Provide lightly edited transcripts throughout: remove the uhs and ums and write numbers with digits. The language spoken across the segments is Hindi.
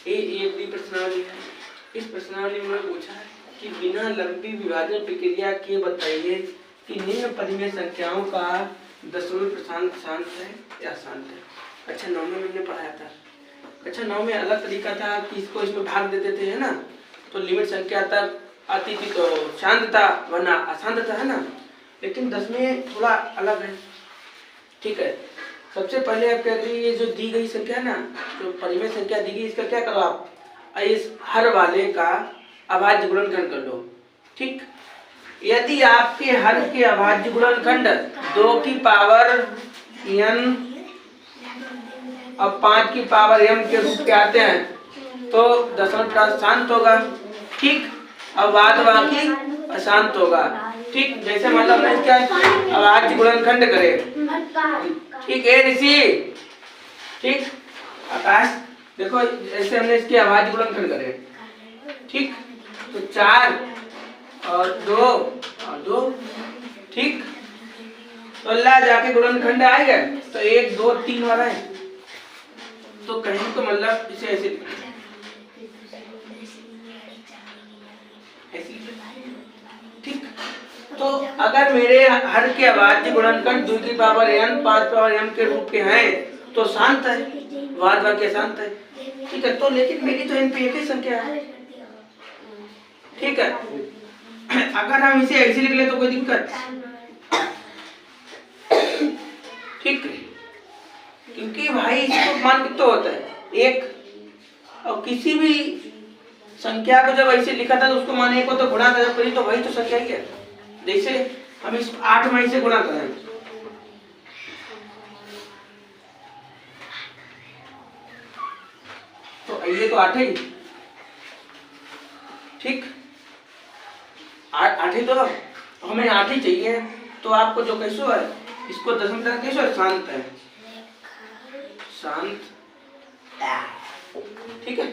एक भी प्रश्नावली है। इस प्रश्नावली में पूछा है कि बिना लंबी विभाजन प्रक्रिया के बताइए कि निम्न परिमेय संख्याओं का दशमलव प्रशांत शांत है या अशांत है। अच्छा 9 में मैंने पढ़ाया था। अच्छा 9 में अलग तरीका था कि इसको इसमें भाग देते थे, है ना, तो लिमिट संख्या तक आती थी तो शांत था वरना अशांत था, है ना। लेकिन 10 में थोड़ा अलग है। ठीक है, सबसे पहले आप कह रही ये जो दी गई संख्या है ना, जो परिमेय संख्या दी गई, इसका क्या करो आप, इस हर वाले का अभाज्य गुणनखंड कर लो। ठीक, यदि आपके हर के अभाज्य गुणनखंड 2 की पावर n और 5 की पावर m के रूप के आते हैं तो दशमलव प्रशांत शांत होगा। ठीक, अब बाद बाकी अशांत होगा। ठीक, जैसे मतलब मैं क्या अभाज्य गुणनखंड करे। ठीक है ऋषि, ठीक आकाश, देखो जैसे हमने इसके अभाज्य गुणनखंड करे। ठीक, तो 4 और 2 और 2। ठीक, तो अल्लाह जाके गुणनखंड आएगा तो 1 2 3 वाला है, तो कहीं तो मतलब इसे ऐसे ठीक। तो अगर मेरे हर के अभाज्य गुणनखंड 2 की पावर n 5 पावर m के रूप के हैं तो शांत है, बाद बाकी शांत है। ठीक है, तो लेकिन मेरी तो n पे एक ही संख्या है। ठीक है, अगर हम इसे ऐसे लिख ले तो कोई दिक्कत। ठीक, क्योंकि भाई इसको मान कितना होता है 1, और किसी भी संख्या को जब ऐसे लिखा था तो उसको मान 1 को तो गुणा कर करी तो वही तो संख्या ही है। जैसे हम इस 8 में से गुणा करें तो ये तो 8 ही। ठीक, 8 ही तो हमें 8 ही चाहिए, तो आपको जो कैसो है इसको दशमलव कैसो है, शांत है, शांत। ठीक है,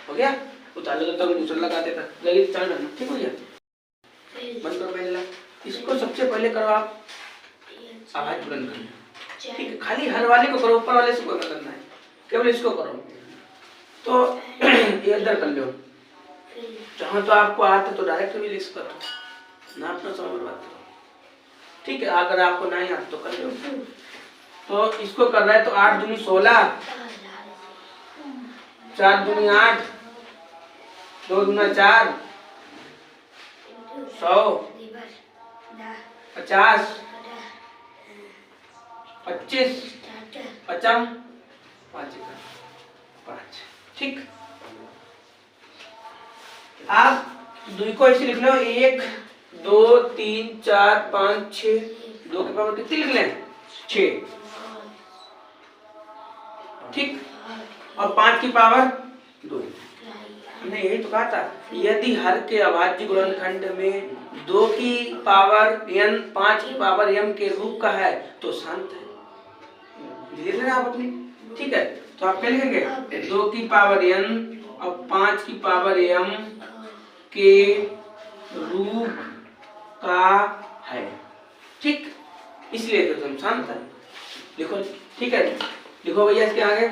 हो गया। उतार लो तब दूसरा लगाते था लगे चल रहा। ठीक हो गया, बंद करो पहले। इसको सबसे पहले करो आप अभाज्य गुणनखंड। ठीक है, खाली हर वाले को करो, ऊपर वाले से कोई करना है, केवल इसको करो। तो ये इधर कर लो, जहां तो आपको आता तो डायरेक्ट भी लिख सकते हो ना, अपना समय बर्बाद करो। ठीक है, अगर आपको नहीं आता तो कर लो। तो इसको कर रहा है तो 8 दूनी 16, 4 दूनी 8, 2 दूना 4, 100, 50, 25, 50, 5। ठीक, आप 2 को ऐसे लिख लो 1 2 3 4 5 6, 2 की पावर कितनी लिख लें 6। ठीक, और 5 की पावर 2। हमने यही तो कहा था, यदि हर के अभाज्य गुणनखंड में 2 की पावर n 5 की पावर m के रूप का है तो शांत है। लिख लेना आप अपनी। ठीक है, तो आप क्या लिखेंगे 2 की पावर n और 5 की पावर m के रूप का है। ठीक, इसलिए तो तुम शांत है, लिखो। ठीक है, लिखो भैया इसके आगे,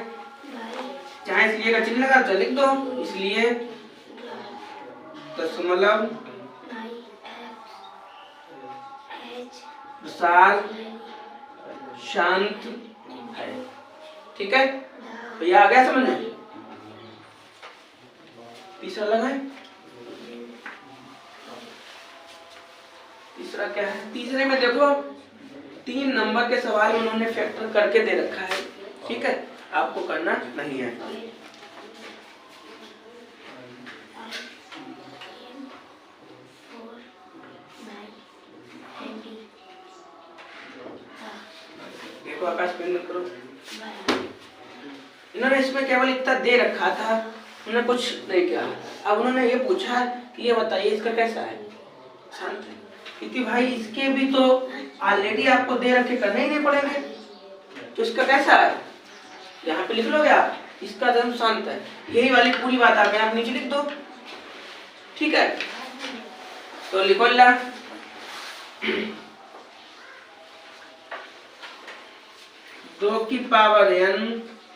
चाहे इसलिए का चिन्ह लगा तो लिख दो, इसलिए दशमलव प्रसार शांत है। ठीक है, तो ये आ गया समझ में। तीसरा लगाए, तीसरा क्या है, तीसरे में देखो 3 नंबर के सवाल उन्होंने फैक्टर करके दे रखा है। ठीक है, आपको करना नहीं है। देखो आकाश पेन करो, इन्होंने इसमें केवल इतना दे रखा था, उन्होंने कुछ नहीं किया। अब उन्होंने ये पूछा कि ये बताइए इसका कैसा है, शांत है, क्योंकि भाई इसके भी तो ऑलरेडी आपको दे रखे करने ही नहीं पड़ेंगे, तो इसका कैसा है यहाँ पे लिख लोगे आप, इसका धर्म शांत है। यही वाली पूरी बात आप नीचे लिख दो। ठीक है, तो लिखो ला 2 की पावर n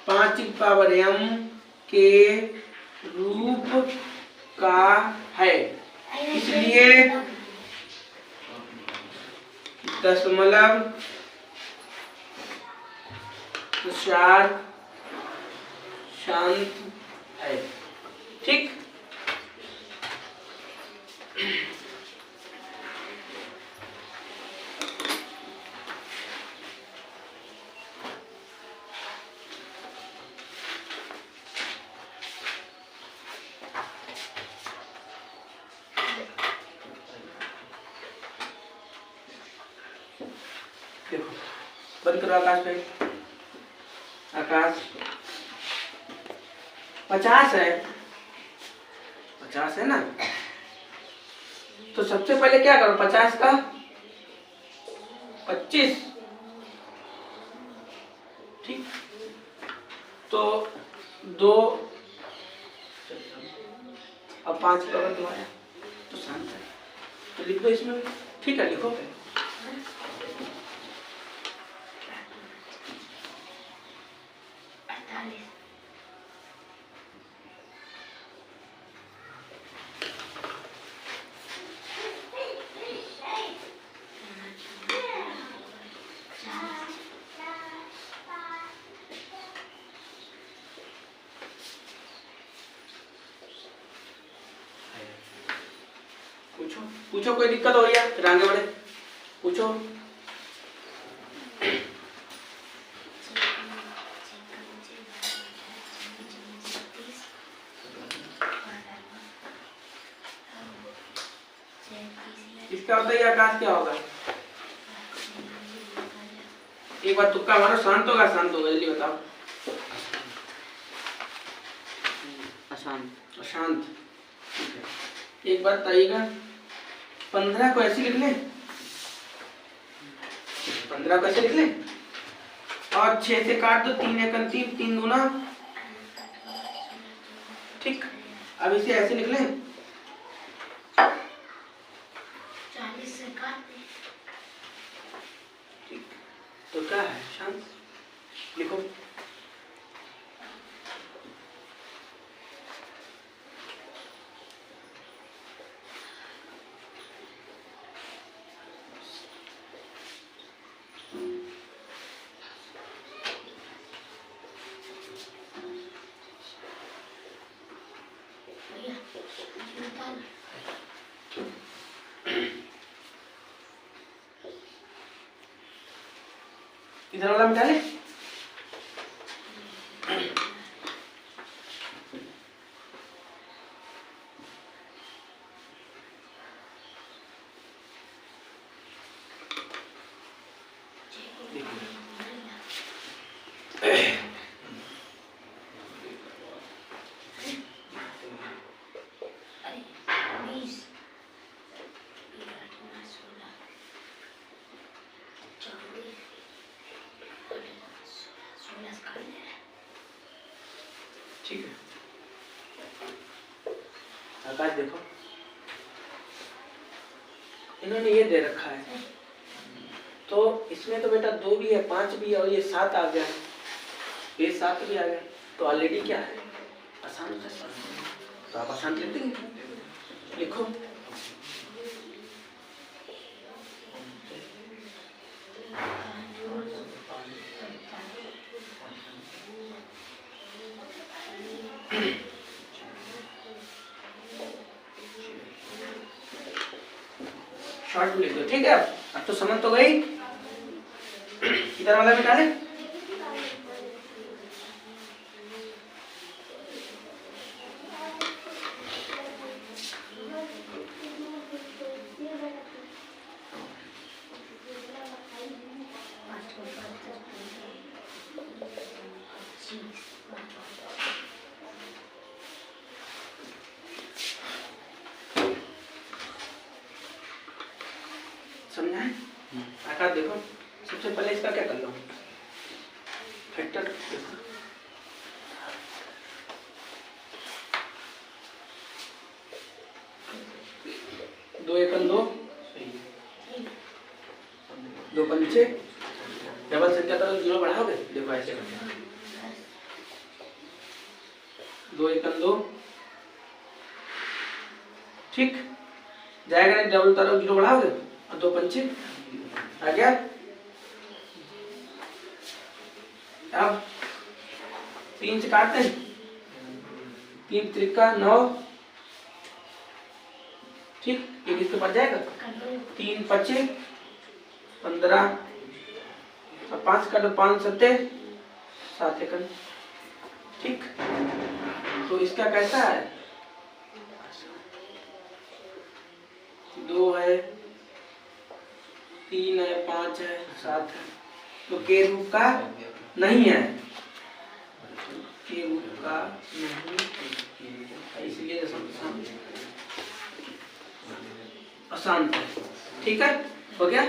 5 की पावर m के रूप का है, इसलिए दशमलव प्रसाद शांत है। ठीक, देखो बंद करो आकाश पे। आकाश 50 है, 50 है ना, तो सबसे पहले क्या करो, 50 का 25, ठीक, तो 2 अब 5 का अगर दोबारा तो शांत है, तो लिख दो इसमें। ठीक है, लिखो। पूछो पूछो, कोई दिक्कत हो रही है फिर आगे बढ़े, पूछो। इसका होता है आकाश, क्या होगा? एक बार तुक्का मारो, शांत होगा, शांत होगा, जल्दी बताओ। अशांत, अशांत, ठीक है। एक बात बताइएगा, 15 को ऐसे लिख ले, 15 को ऐसे लिख ले, और 6 से काट दो, 3 एकम 3, 3 दूना, ठीक। अब इसे ऐसे लिख ले, 40 से काट दे, ठीक। तो क्या है? शांत, लिखो। इधर वाला मिटा ले। ठीक है, आकाश देखो, इन्होंने ये दे रखा है, तो इसमें तो बेटा 2 भी है, 5 भी है, और ये 7 आ गया, ये 7 भी आ गया, तो ऑलरेडी क्या है? आसान है। तो आप आसान लेते हैं, लिखो। शॉर्ट में लिख दो, ठीक है। अब तो समझ तो गई। इधर वाला मिटा ले। समझा है? आकाश देखो, सबसे पहले इसका क्या कर लो, फैक्टर देखो, 2 एकम 2, 2 पंचे, डबल संख्या तरफ 0 बढ़ाओगे, देखो ऐसे 2 एकम 2, ठीक, जाएगा नहीं, डबल उतारो, जीरो बढ़ाओगे और 2 पंचे आ गया। अब 3 से काटते हैं, 3 त्रिका 9, ठीक, एक इसके बढ़ जाएगा, 3 पचे 15 और 5 काटो, 5 सत्ते 7 एकन, ठीक। तो इसका कैसा है, 2 है, 3 है, 5 है, 7 है, तो के रूप का नहीं है, के रूप का नहीं, इसलिए अशांत है, ठीक है, हो गया।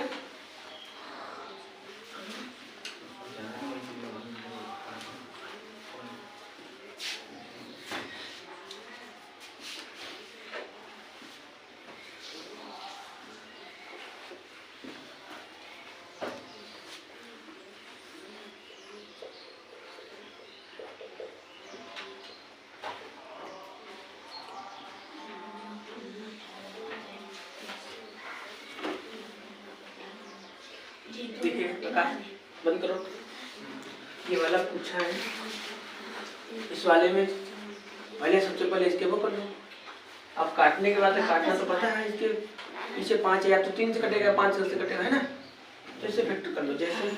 देखिए बंद करो, ये वाला पूछा है, इस वाले में पहले सबसे पहले इसके वो कर लो। अब काटने के बाद काटना तो पता है, इसके पीछे 5 है, या तो 3 से कटेगा, 5 से कटेगा, है ना, तो इसे फैक्टर कर लो। जैसे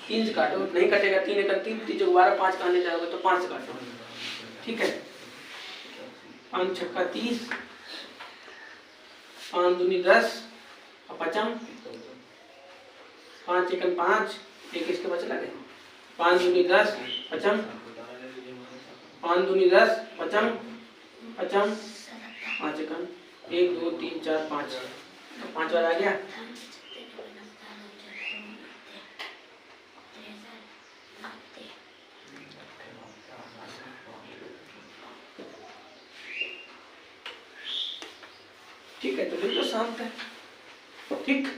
3 से काटो, नहीं कटेगा, 3 एकड़ 3, 3 दोबारा 5 काटने जाओगे तो 5 से काटो, ठीक है। 5 छक्का 30, 5 दूनी 10 और 5 5 एकन 5, एक इसके बच लगे, 5 दूनी 10 5 5 दूनी 10 5 5 5 एकन 1 2 3 4 5, तो 5 बार आ गया। ठीक है, तो बिल्कुल शांत है, ठीक।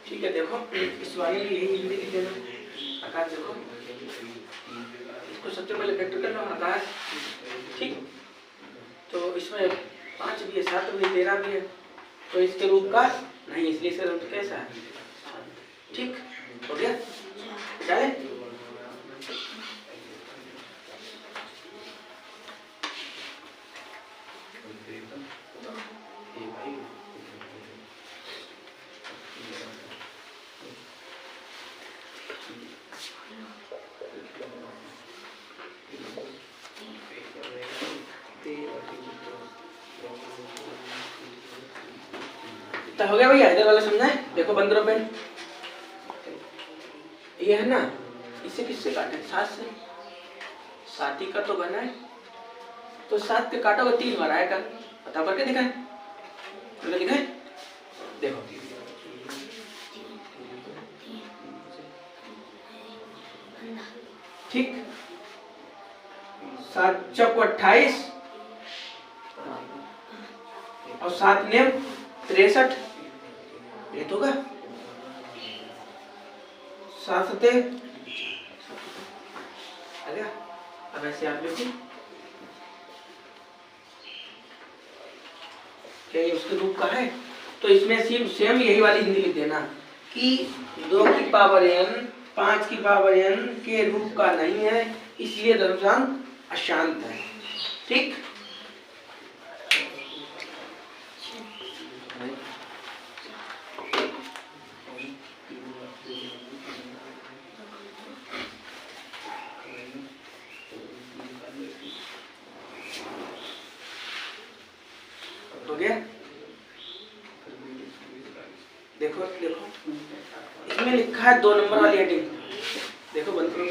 ठीक है, देखो इस वाले में यही हिंदी लिख देना, आकाश देखो, इसको सबसे पहले फैक्टर कर लो, आकाश, ठीक। तो इसमें 5 भी है, 7 भी है, 13 भी है, तो इसके रूप का नहीं, इसलिए इसका रूप कैसा है, ठीक, हो गया, चले। तो हो गया भैया, इधर वाला समझा है, देखो 15 पेन ये है ना, इसे किससे काटे, 7 से, 7 ही का तो बना है, तो 7 के काटोगे 3 बार आएगा, बता करके दिखाए, तो दिखाए, देखो ठीक, 7 चौक 28 और 7 नेम 63, ये तो होगा 7 सते आ गया। अब ऐसे आप लिखो क्या ये उसके रूप का है? तो इसमें सेम यही वाली हिंदी लिख देना कि 2 की पावर n 5 की पावर n के रूप का नहीं है, इसलिए धर्मशांत अशांत है। ठीक, हो गया? देखो देखो इसमें लिखा है 2 नंबर वाली हेडिंग, देखो बंद करो,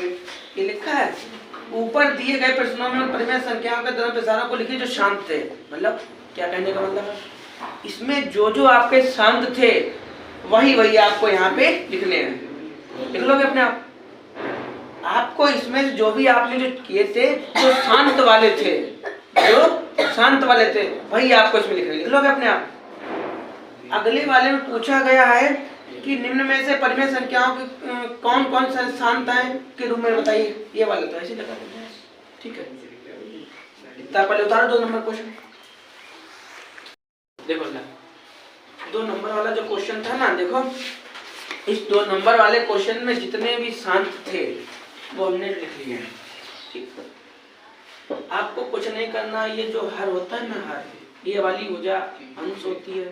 ये लिखा है ऊपर दिए गए प्रश्नों में परिमेय संख्याओं के दोनों प्रसारों को लिखिए जो शांत थे। मतलब क्या कहने का मतलब है, इसमें जो जो आपके शांत थे वही वही आपको यहाँ पे लिखने हैं। लिख लोगे अपने आप? आपको इसमें से जो भी आपने जो किए थे जो शांत वाले थे, जो शांत वाले थे वही आपको इसमें लिखने, लिख लोगे अपने आप? अगले वाले में पूछा गया है कि निम्न में से परिमेय संख्याओं की कौन कौन सा शांताएं के रूप में बताइए, ये वाला तो ऐसे लगा देना है। ठीक है, इतना पहले उतारो 2 नंबर क्वेश्चन। देखो ना 2 नंबर वाला जो क्वेश्चन था ना, देखो इस 2 नंबर वाले क्वेश्चन में जितने भी शांत थे वो हमने लिख लिए हैं। ठीक, आपको कुछ नहीं करना, ये जो हर होता है ना, हर ये वाली ऊर्जा अंश होती है,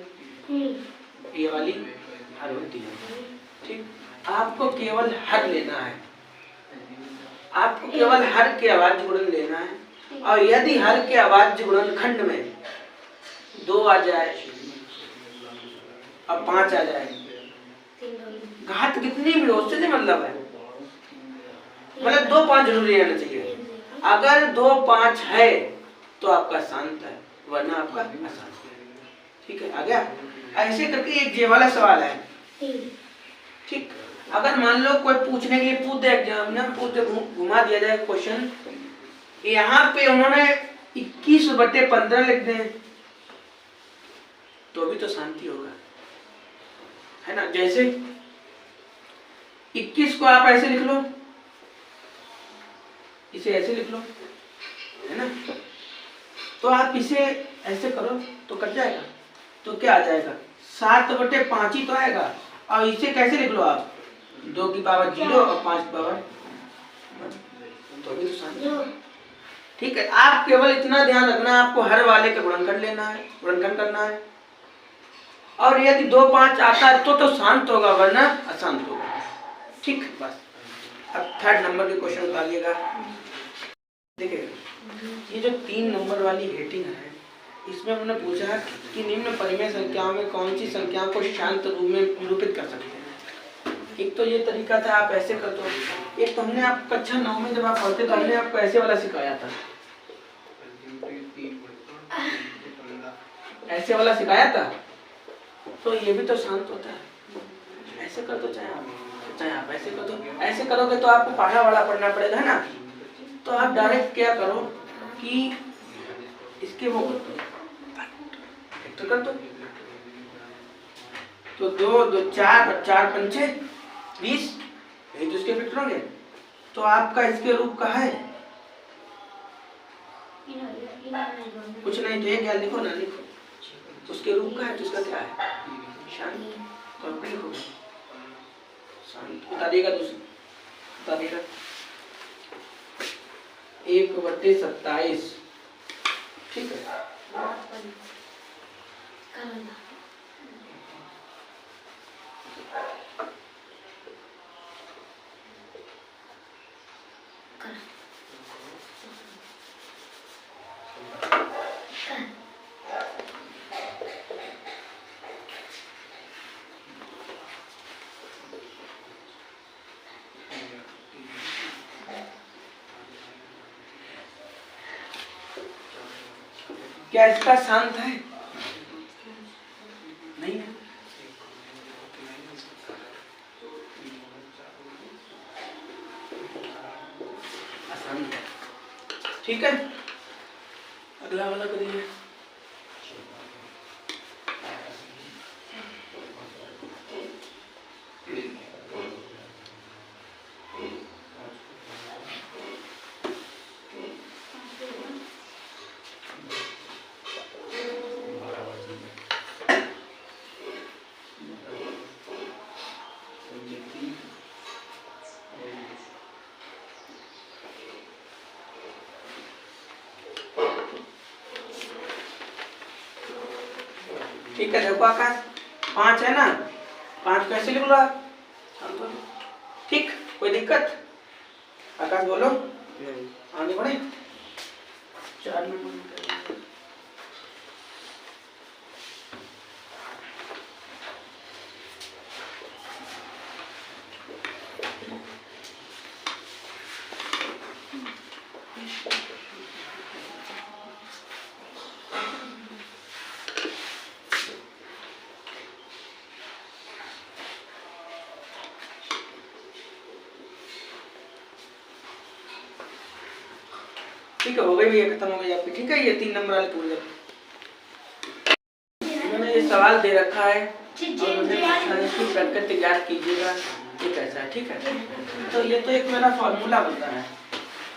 ये वाली हर होती है। ठीक, आपको केवल हर लेना है, आपको केवल हर के अभाज्य गुणन लेना है। और यदि हर के अभाज्य गुणन खंड में 2 आ जाए और 5 आ जाए, घात कितनी भी हो उससे नहीं मतलब है, मतलब 2 5 जरूरी रहना चाहिए। अगर 2 5 है तो आपका शांत है, वरना आपका अशांत है। ठीक है, आ गया? ऐसे करके एक ये वाला सवाल है। ठीक, अगर मान लो कोई पूछने के लिए पूछ दे, एग्जाम में पूछ दे, घुमा दिया जाए क्वेश्चन, यहाँ पे उन्होंने 21/15 लिख दें तो भी तो शांति होगा, है ना? जैसे 21 को आप ऐसे लिख लो, इसे ऐसे लिख लो, है ना? तो आप इसे ऐसे करो तो कट जाएगा, तो क्या आ जाएगा? 7/5 ही तो आएगा। और इसे कैसे लिख लो आप? 2 की पावर 0 और 5 की पावर, तो भी तो शांति। ठीक है, आप केवल इतना ध्यान रखना, आपको हर वाले का गुणनखंड लेना है, गुणनखंड करना है। और यदि 2 5 आता है तो शांत होगा, वरना अशांत होगा। ठीक, बस। अब 3rd नंबर के क्वेश्चन उतारिएगा। देखिए ये जो 3 नंबर वाली हेडिंग है, इसमें उन्होंने पूछा कि निम्न परिमेय संख्याओं में कौन सी संख्याओं को शांत रूप में निरूपित कर सकते हैं। एक तो ये तरीका था, आप ऐसे कर दो। एक तो हमने आप कक्षा 9 में जब आप पढ़ते तो हमने आपको ऐसे वाला सिखाया था, ऐसे वाला सिखाया था, तो ये भी तो शांत होता है। ऐसे कर दो, चाहे आप ऐसे कर दो। ऐसे करोगे तो आपको पहाड़ा वाला पढ़ना पड़ेगा, है ना? तो आप डायरेक्ट क्या करो कि इसके वो कर दो, तो 2 2 4 4 पंचे 20, यही तो इसके फैक्टर होंगे। तो आपका इसके रूप का है कुछ नहीं, तो ये क्या लिखो ना, लिखो उसके रूप का है, तो इसका क्या है? शांत। तो आप लिखो शांत, उतारिएगा, दूसरा उतारिएगा 1/27। ठीक है, क्या इसका शांत है? नहीं है। अशांत है। ठीक है, अगला वाला करिए। ठीक है, देखो आकाश 5 है ना, 5 कैसे लिख लो आप? ठीक, कोई दिक्कत? आकाश बोलो, आगे बढ़े। 4 नंबर ठीक है, हो गई भैया, खत्म हो गई आपकी। ठीक है, ये 3 नंबर वाले पूरे मैंने ये सवाल दे रखा है और मुझे पूछा है कि प्रकृति ज्ञात कीजिएगा, ये कैसा है। ठीक है, तो ये तो एक मेरा फॉर्मूला बनता है।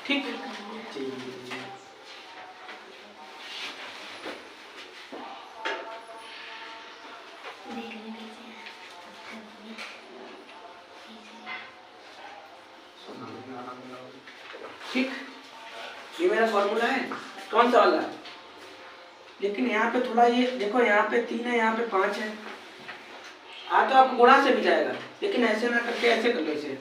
ठीक, ठीक, ये मेरा फॉर्मूला है। कौन सा वाला? लेकिन यहाँ पे थोड़ा ये देखो, यहाँ पे 3 है, यहाँ पे 5 है। तो आपको गुणा से भी जाएगा, लेकिन ऐसे ना करके ऐसे कर लो इसे।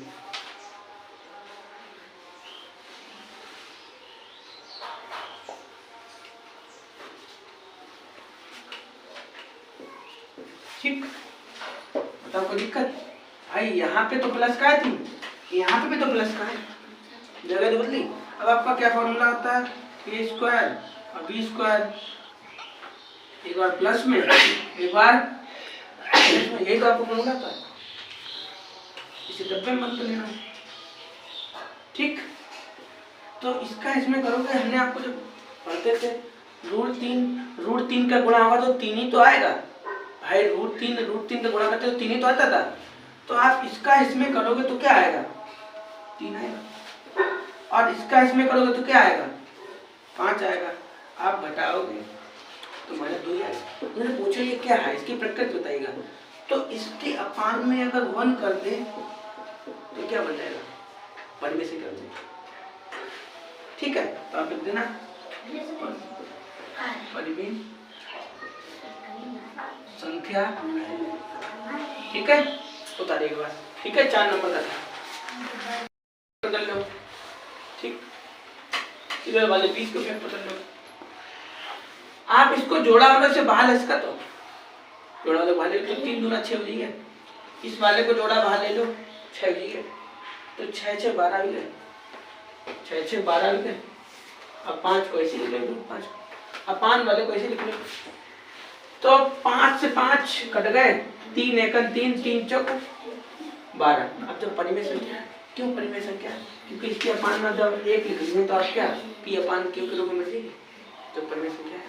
ठीक, बताओ कोई दिक्कत? भाई यहाँ पे तो प्लस का है 3, यहाँ पे भी तो प्लस का है, जगह तो बदली। अब आपका क्या फॉर्मूला होता है? a स्क्वायर और b स्क्वायर, एक बार प्लस में एक बार में, यही तो आपको फॉर्मूला था। इसे डब्बे में मत लेना। ठीक, तो इसका इसमें करोगे, हमने आपको जब पढ़ते थे रूट तीन का गुणा होगा तो 3 ही तो आएगा भाई। रूट तीन का गुणा करते तो 3 ही तो आता था। तो आप इसका इसमें करोगे तो क्या आएगा? 3 आएगा। और इसका इसमें करोगे तो क्या आएगा? 5 आएगा। आप घटाओगे तो माइनस 2 आएगा। मैंने पूछा ये क्या है, इसकी प्रकृति बताइएगा। तो इसके अपान में अगर 1 कर दे तो क्या बन जाएगा? परिमेय से कर दे। ठीक है, तो आप लिख देना परिमेय संख्या। ठीक है, उतारिए के बाद। ठीक है, 4 नंबर का कर लो। ठीक, इधर वाले 20 को फैक्टर कर लो। आप इसको जोड़ा वाले से बाहर इसका तो जोड़ा वाले बाहर ले लो तो 3 दूना 6 हो जाएगा। इस वाले को जोड़ा बाहर ले लो 6 हो जाएगा। तो 6 6 12 हो गए, 6 6 12 हो गए। अब 5 को ऐसे लिख लो, 5 अपान वाले को ऐसे लिख लो। तो 5 से 5 कट गए, 3 एकन 3 3 चौक 12। अब जब परिमेय संख्या, क्यों परिमेय संख्या? क्योंकि इसके अपान में जब 1 लिख लेंगे तो आप क्या p अपान q के रूप में मिलेगी। तो परिमेय संख्या है।